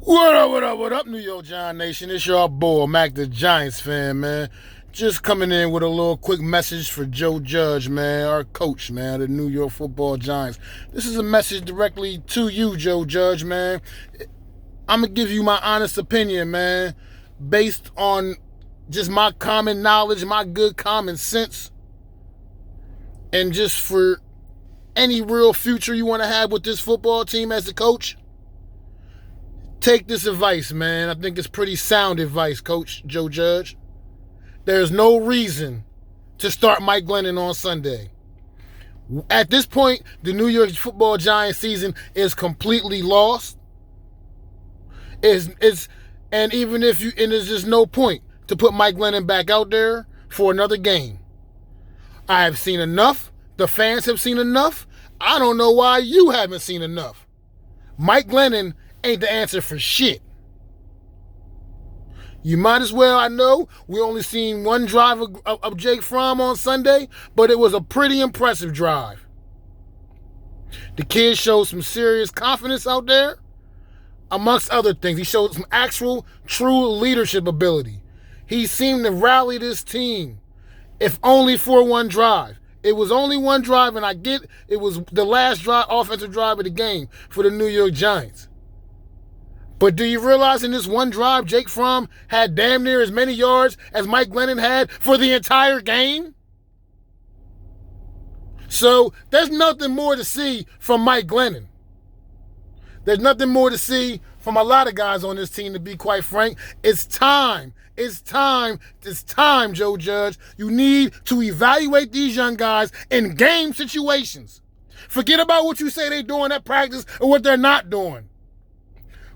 What up, New York Giant Nation? It's your boy, Mac the Giants fan, man. Just coming in with a little quick message for Joe Judge, man, our coach, man, the New York Football Giants. This is a message directly to you, Joe Judge, man. I'm going to give you my honest opinion, man, based on just my common knowledge, my good common sense, and just for any real future you want to have with this football team as a coach. Take this advice, man. I think it's pretty sound advice, Coach Joe Judge. There's no reason to start Mike Glennon on Sunday. At this point, the New York Football Giants season is completely lost. And there's just no point to put Mike Glennon back out there for another game. I have seen enough. The fans have seen enough. I don't know why you haven't seen enough. Mike Glennon ain't the answer for shit. You might as well, I know, we only seen one drive of Jake Fromm on Sunday, but it was a pretty impressive drive. The kid showed some serious confidence out there, amongst other things. He showed some actual, true leadership ability. He seemed to rally this team, if only for one drive. It was only one drive, and I get it was the last offensive drive of the game for the New York Giants. But do you realize in this one drive, Jake Fromm had damn near as many yards as Mike Glennon had for the entire game? So there's nothing more to see from Mike Glennon. There's nothing more to see from a lot of guys on this team, to be quite frank. It's time. It's time, Joe Judge. You need to evaluate these young guys in game situations. Forget about what you say they're doing at practice or what they're not doing.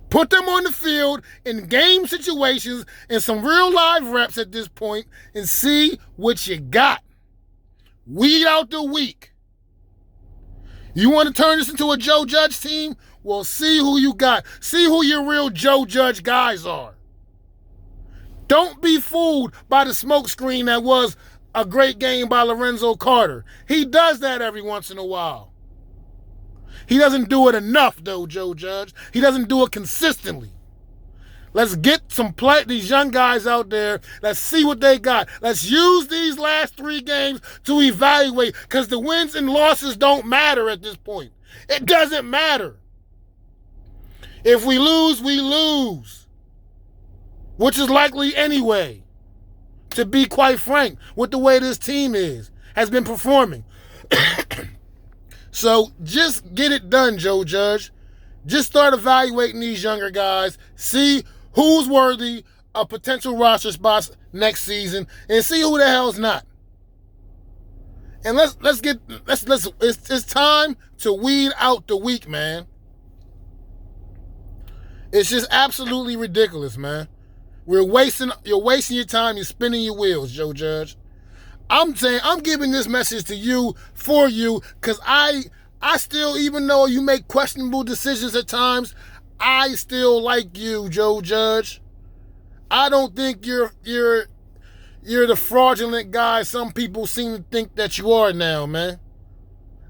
Put them on the field in game situations and some real live reps at this point and see what you got. Weed out the weak. You want to turn this into a Joe Judge team? Well, see who you got. See who your real Joe Judge guys are. Don't be fooled by the smokescreen that was a great game by Lorenzo Carter. He does that every once in a while. He doesn't do it enough, though, Joe Judge. He doesn't do it consistently. Let's get these young guys out there. Let's see what they got. Let's use these last 3 games to evaluate, because the wins and losses don't matter at this point. It doesn't matter. If we lose, we lose, which is likely anyway, to be quite frank, with the way this team has been performing. So just get it done, Joe Judge. Just start evaluating these younger guys. See who's worthy of potential roster spots next season, and see who the hell's not. And it's time to weed out the weak, man. It's just absolutely ridiculous, man. You're wasting your time. You're spinning your wheels, Joe Judge. I'm giving this message to you, for you, because I still, even though you make questionable decisions at times, I still like you, Joe Judge. I don't think you're the fraudulent guy some people seem to think that you are now, man.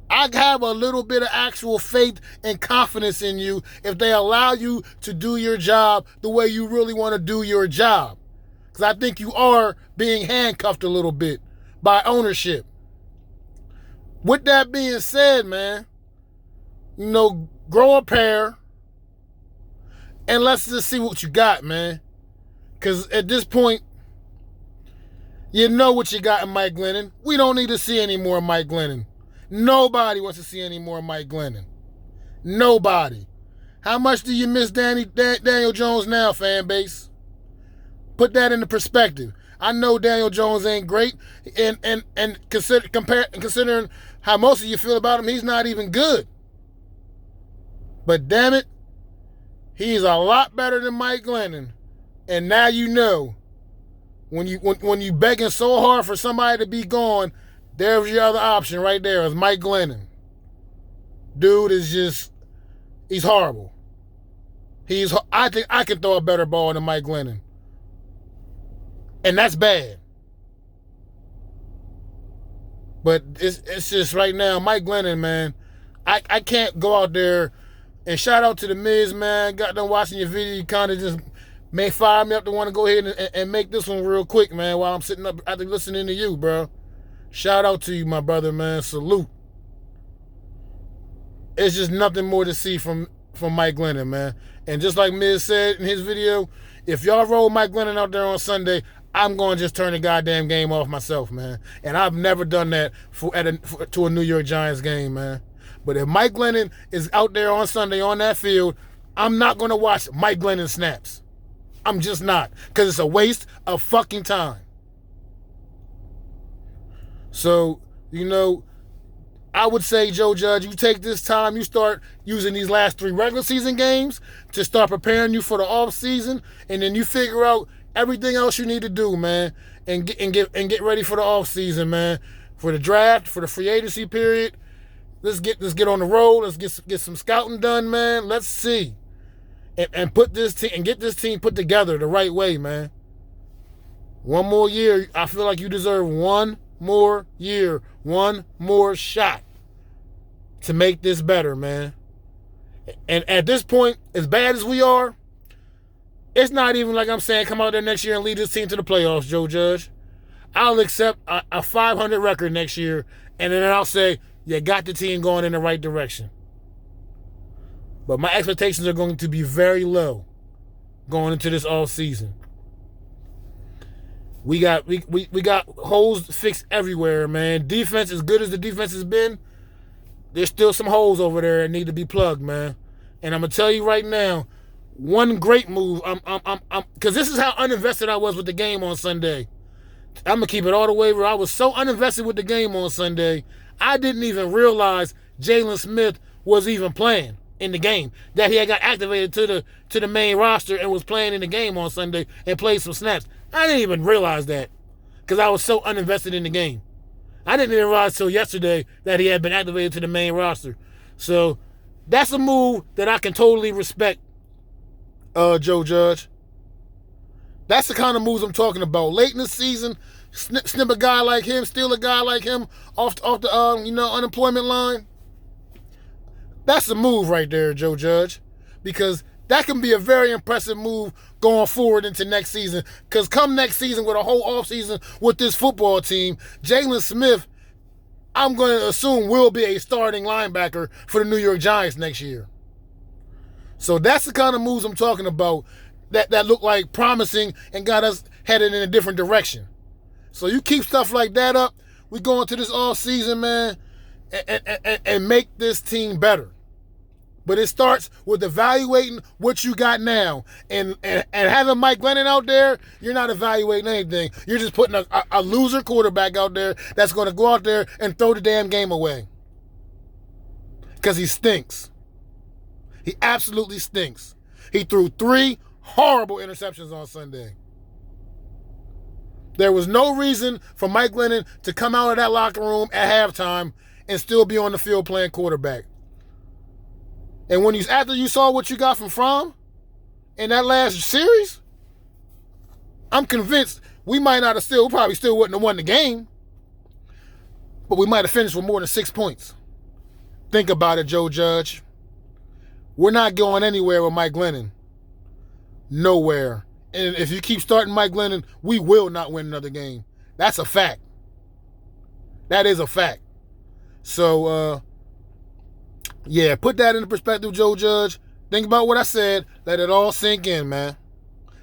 I have a little bit of actual faith and confidence in you if they allow you to do your job the way you really want to do your job. Because I think you are being handcuffed a little bit by ownership. With that being said, man, grow a pair and let's just see what you got, man. Because at this point, you know what you got in Mike Glennon. We don't need to see any more Mike Glennon. Nobody wants to see any more Mike Glennon. Nobody. How much do you miss Daniel Jones now, fan base? Put that into perspective. I know Daniel Jones ain't great, and considering how most of you feel about him, he's not even good. But damn it, he's a lot better than Mike Glennon. And now you know, when you begging so hard for somebody to be gone, there's your other option right there, is Mike Glennon. Dude he's horrible. I think I can throw a better ball than Mike Glennon. And that's bad. But it's just right now, Mike Glennon, man, I can't go out there And shout out to the Miz, man. Got done watching your video. You kind of just may fire me up to want to go ahead and make this one real quick, man, while I'm sitting up after listening to you, bro. Shout out to you, my brother, man. Salute. It's just nothing more to see from Mike Glennon, man. And just like Miz said in his video, if y'all roll Mike Glennon out there on Sunday, I'm going to just turn the goddamn game off myself, man. And I've never done that to a New York Giants game, man. But if Mike Glennon is out there on Sunday on that field, I'm not going to watch Mike Glennon snaps. I'm just not. Because it's a waste of fucking time. So, you know, I would say, Joe Judge, you take this time, you start using these last 3 regular season games to start preparing you for the off season, and then you figure out everything else you need to do, man, and get ready for the off season, man, for the draft, for the free agency period. Let's get on the road. Let's get some scouting done, man. Let's see, and put this team and get this team put together the right way, man. One more year. I feel like you deserve one more year, one more shot to make this better, man. And at this point, as bad as we are, it's not even like I'm saying come out there next year and lead this team to the playoffs, Joe Judge. I'll accept a 500 record next year, and then I'll say, you got the team going in the right direction. But my expectations are going to be very low going into this off season. We got holes fixed everywhere, man. Defense, as good as the defense has been, there's still some holes over there that need to be plugged, man. And I'm gonna tell you right now, one great move. Because this is how uninvested I was with the game on Sunday. I'm gonna keep it all the way real. I was so uninvested with the game on Sunday, I didn't even realize Jaylon Smith was even playing in the game. That he had got activated to the main roster and was playing in the game on Sunday and played some snaps. I didn't even realize that because I was so uninvested in the game. I didn't even realize till yesterday that he had been activated to the main roster. So that's a move that I can totally respect, Joe Judge. That's the kind of moves I'm talking about. Late in the season, snip a guy like him, steal a guy like him off the unemployment line. That's a move right there, Joe Judge, because that can be a very impressive move going forward into next season. Because come next season with a whole offseason with this football team, Jaylon Smith, I'm going to assume, will be a starting linebacker for the New York Giants next year. So that's the kind of moves I'm talking about that look like promising and got us headed in a different direction. So you keep stuff like that up, we go into this offseason, man, and make this team better. But it starts with evaluating what you got now. And having Mike Glennon out there, you're not evaluating anything. You're just putting a loser quarterback out there that's going to go out there and throw the damn game away. Because he stinks. He absolutely stinks. He threw 3 horrible interceptions on Sunday. There was no reason for Mike Glennon to come out of that locker room at halftime and still be on the field playing quarterback. And when after you saw what you got from Fromm in that last series, I'm convinced we probably still wouldn't have won the game, but we might have finished with more than 6 points. Think about it, Joe Judge. We're not going anywhere with Mike Glennon. Nowhere. And if you keep starting Mike Glennon, we will not win another game. That's a fact. That is a fact. So, yeah, put that into perspective, Joe Judge. Think about what I said. Let it all sink in, man.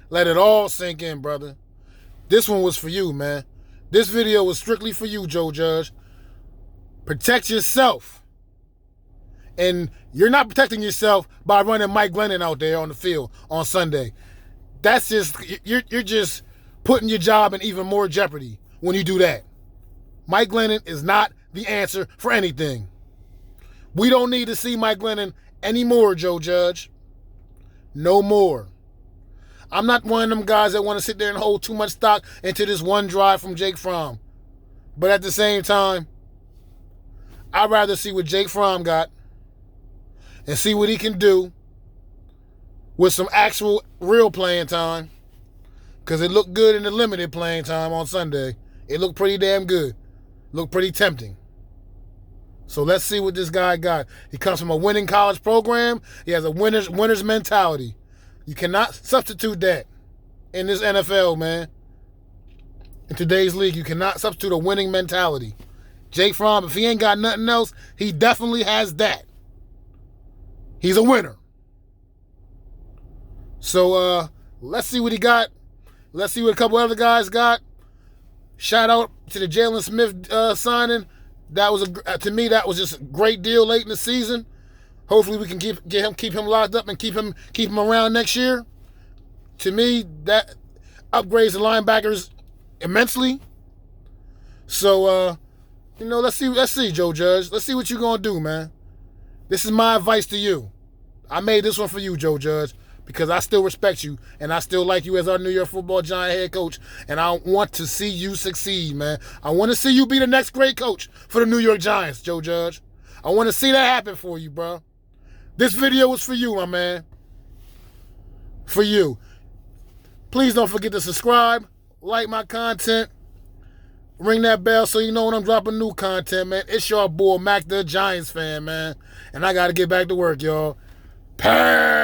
Let it all sink in, brother. This one was for you, man. This video was strictly for you, Joe Judge. Protect yourself. And you're not protecting yourself by running Mike Glennon out there on the field on Sunday. That's just, you're just putting your job in even more jeopardy when you do that. Mike Glennon is not the answer for anything. We don't need to see Mike Glennon anymore, Joe Judge. No more. I'm not one of them guys that want to sit there and hold too much stock into this one drive from Jake Fromm. But at the same time, I'd rather see what Jake Fromm got and see what he can do with some actual real playing time. Because it looked good in the limited playing time on Sunday. It looked pretty damn good. Looked pretty tempting. So let's see what this guy got. He comes from a winning college program. He has a winner's mentality. You cannot substitute that in this NFL, man. In today's league, you cannot substitute a winning mentality. Jake Fromm, if he ain't got nothing else, he definitely has that. He's a winner. So let's see what he got. Let's see what a couple other guys got. Shout out to the Jalen Smith signing. That was to me that was just a great deal late in the season. Hopefully we can keep him locked up and keep him around next year. To me, that upgrades the linebackers immensely. So let's see, Joe Judge. Let's see what you're gonna do, man. This is my advice to you. I made this one for you, Joe Judge, because I still respect you and I still like you as our New York Football Giant head coach, and I want to see you succeed, man. I want to see you be the next great coach for the New York Giants, Joe Judge. I want to see that happen for you, bro. This video was for you, my man. For you. Please don't forget to subscribe, like my content, ring that bell so you know when I'm dropping new content, man. It's your boy, Mac the Giants fan, man. And I got to get back to work, y'all. Peace.